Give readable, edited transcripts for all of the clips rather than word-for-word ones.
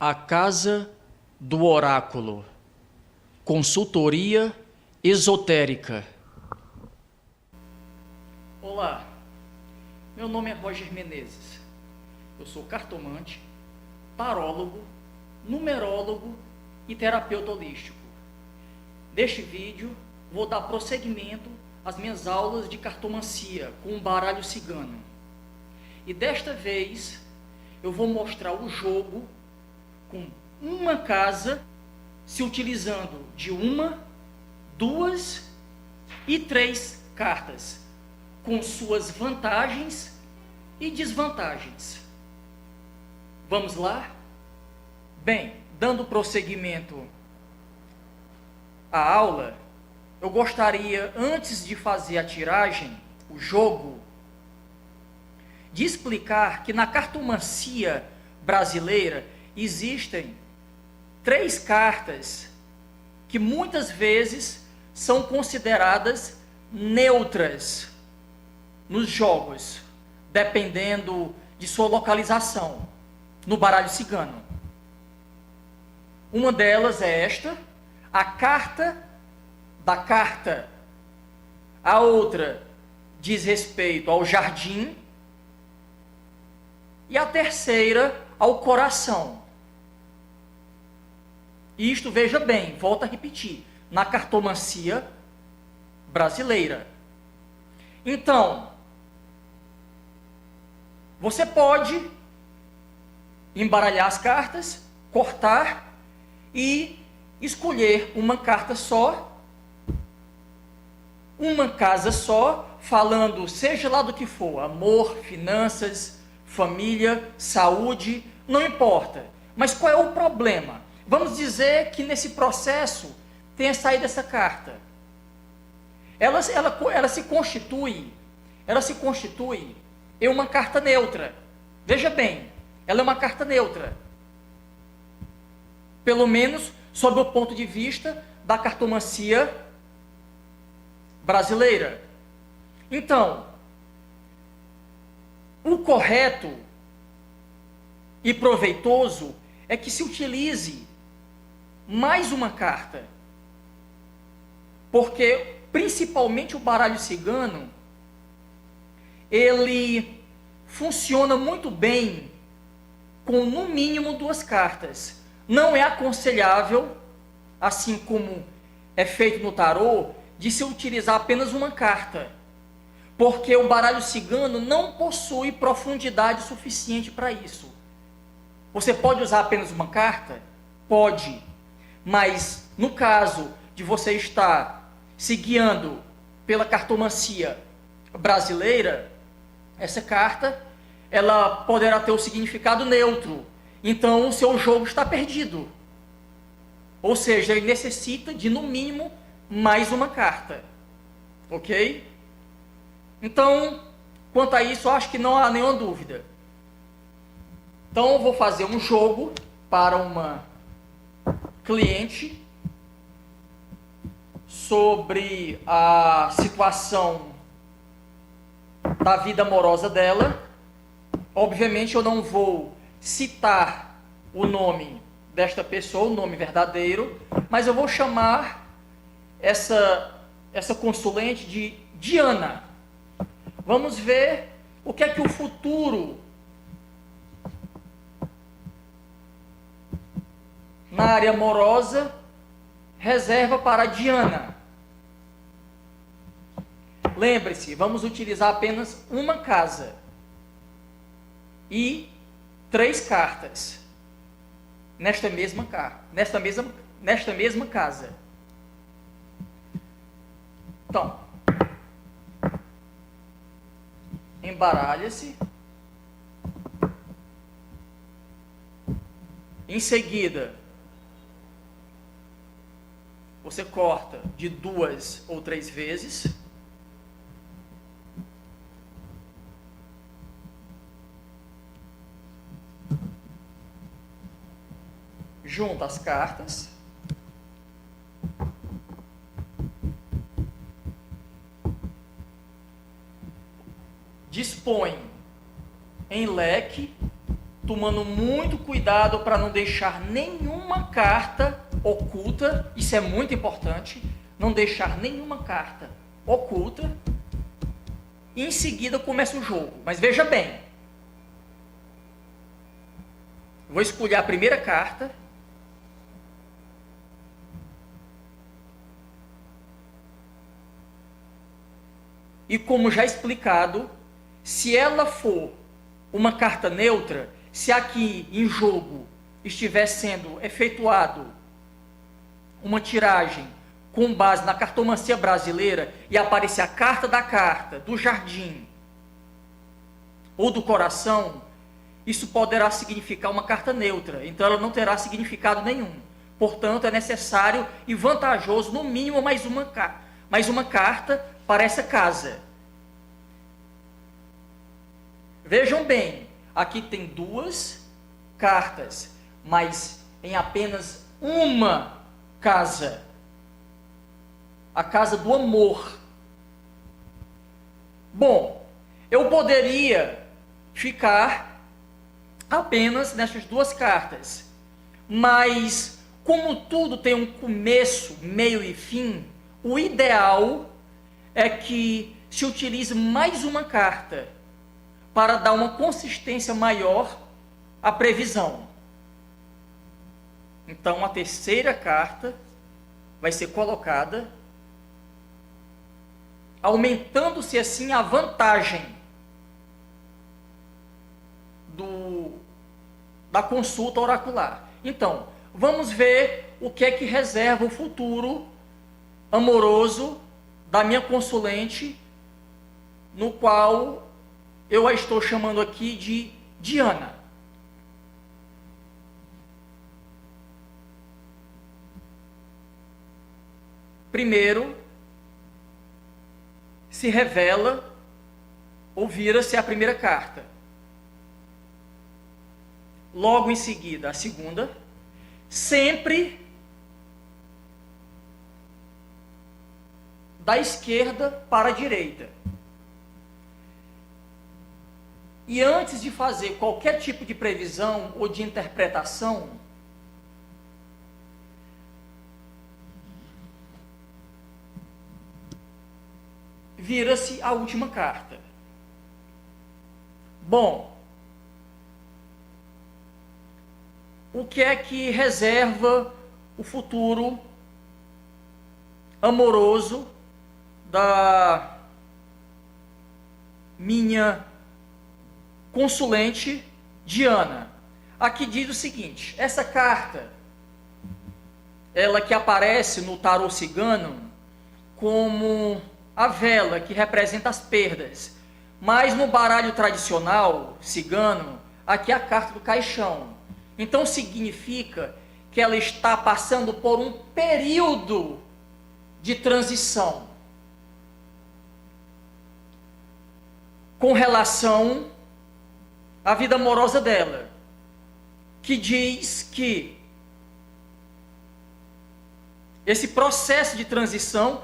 A Casa do Oráculo. Consultoria esotérica. Olá, meu nome é Roger Menezes. Eu sou cartomante, tarólogo, numerólogo e terapeuta holístico. Neste vídeo, vou dar prosseguimento às minhas aulas de cartomancia com o baralho cigano. E desta vez, eu vou mostrar o jogo com uma casa, se utilizando de uma, duas e três cartas, com suas vantagens e desvantagens. Vamos lá? Bem, dando prosseguimento à aula, eu gostaria, antes de fazer a tiragem, o jogo, de explicar que na cartomancia brasileira existem três cartas que muitas vezes são consideradas neutras nos jogos, dependendo de sua localização no baralho cigano. Uma delas é esta, a carta da carta. A outra diz respeito ao jardim e a terceira ao coração. Isto, veja bem, volto a repetir, na cartomancia brasileira. Então, você pode embaralhar as cartas, cortar e escolher uma carta só, uma casa só, falando seja lá do que for, amor, finanças, família, saúde, não importa. Mas qual é o problema? Vamos dizer que nesse processo tenha saído essa carta. Ela se constitui em uma carta neutra. Veja bem, ela é uma carta neutra. Pelo menos sob o ponto de vista da cartomancia brasileira. Então, o correto e proveitoso é que se utilize mais uma carta, porque principalmente o baralho cigano, ele funciona muito bem com no mínimo duas cartas. Não é aconselhável, assim como é feito no tarô, de se utilizar apenas uma carta, porque o baralho cigano não possui profundidade suficiente para isso. Você pode usar apenas uma carta? Pode. Mas, no caso de você estar se guiando pela cartomancia brasileira, essa carta, ela poderá ter o significado neutro. Então, o seu jogo está perdido. Ou seja, ele necessita de, no mínimo, mais uma carta. Ok? Então, quanto a isso, eu acho que não há nenhuma dúvida. Então, eu vou fazer um jogo para uma cliente sobre a situação da vida amorosa dela. Obviamente eu não vou citar o nome desta pessoa, o nome verdadeiro, mas eu vou chamar essa consulente de Diana. Vamos ver o que é que o futuro na área amorosa reserva para a Diana. Lembre-se, vamos utilizar apenas uma casa e três cartas nesta mesma casa. Então, embaralha-se. Em seguida, você corta de 2 ou 3 vezes. Junta as cartas. Dispõe em leque tomando muito cuidado para não deixar nenhuma carta oculta, isso é muito importante, não deixar nenhuma carta oculta, e em seguida começa o jogo. Mas veja bem, vou escolher a primeira carta, e como já explicado, se ela for uma carta neutra, se aqui em jogo estiver sendo efetuado uma tiragem com base na cartomancia brasileira e aparecer a carta da carta, do jardim ou do coração, isso poderá significar uma carta neutra, então ela não terá significado nenhum. Portanto, é necessário e vantajoso, no mínimo, mais uma carta para essa casa. Vejam bem, aqui tem 2 cartas, mas em apenas uma casa. A casa do amor. Bom, eu poderia ficar apenas nessas 2 cartas, mas como tudo tem um começo, meio e fim, o ideal é que se utilize mais uma carta para dar uma consistência maior à previsão. Então, a terceira carta vai ser colocada, aumentando-se assim a vantagem da consulta oracular. Então, vamos ver o que é que reserva o futuro amoroso da minha consulente, no qual eu a estou chamando aqui de Diana. Primeiro, se revela ou vira-se a primeira carta. Logo em seguida, a segunda, sempre da esquerda para a direita. E antes de fazer qualquer tipo de previsão ou de interpretação, vira-se a última carta. Bom, o que é que reserva o futuro amoroso da minha consulente Diana? Aqui diz o seguinte: essa carta, ela que aparece no tarô cigano como a vela que representa as perdas, mas no baralho tradicional cigano, aqui é a carta do caixão. Então significa que ela está passando por um período de transição com relação à vida amorosa dela, que diz que nesse processo de transição,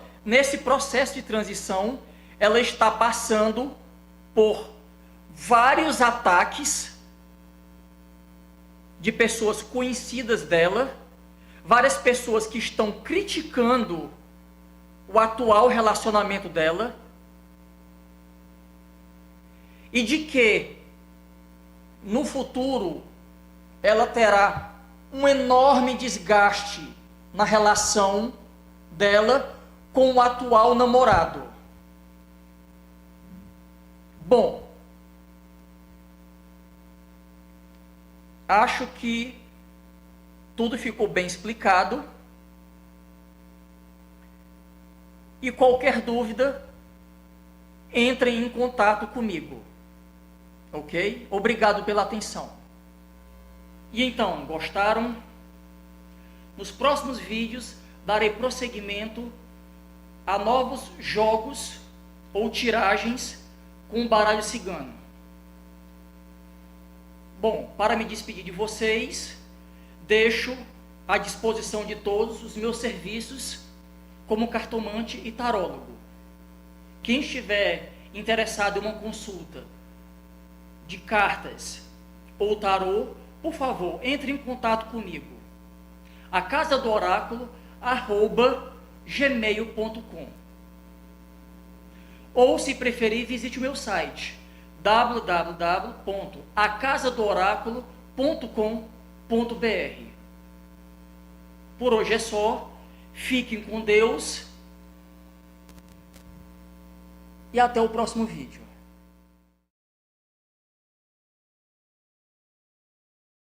ela está passando por vários ataques de pessoas conhecidas dela, várias pessoas que estão criticando o atual relacionamento dela, e de que no futuro ela terá um enorme desgaste na relação dela com o atual namorado. Bom, acho que tudo ficou bem explicado. E qualquer dúvida, entrem em contato comigo. Ok? Obrigado pela atenção. E então, gostaram? Nos próximos vídeos darei prosseguimento a novos jogos ou tiragens com o baralho cigano. Bom, para me despedir de vocês, deixo à disposição de todos os meus serviços como cartomante e tarólogo. Quem estiver interessado em uma consulta de cartas ou tarô, por favor, entre em contato comigo. A casa do oráculo @gmail.com. Ou, se preferir, visite o meu site www.acasadooraculo.com.br. Por hoje é só. Fiquem com Deus e até o próximo vídeo.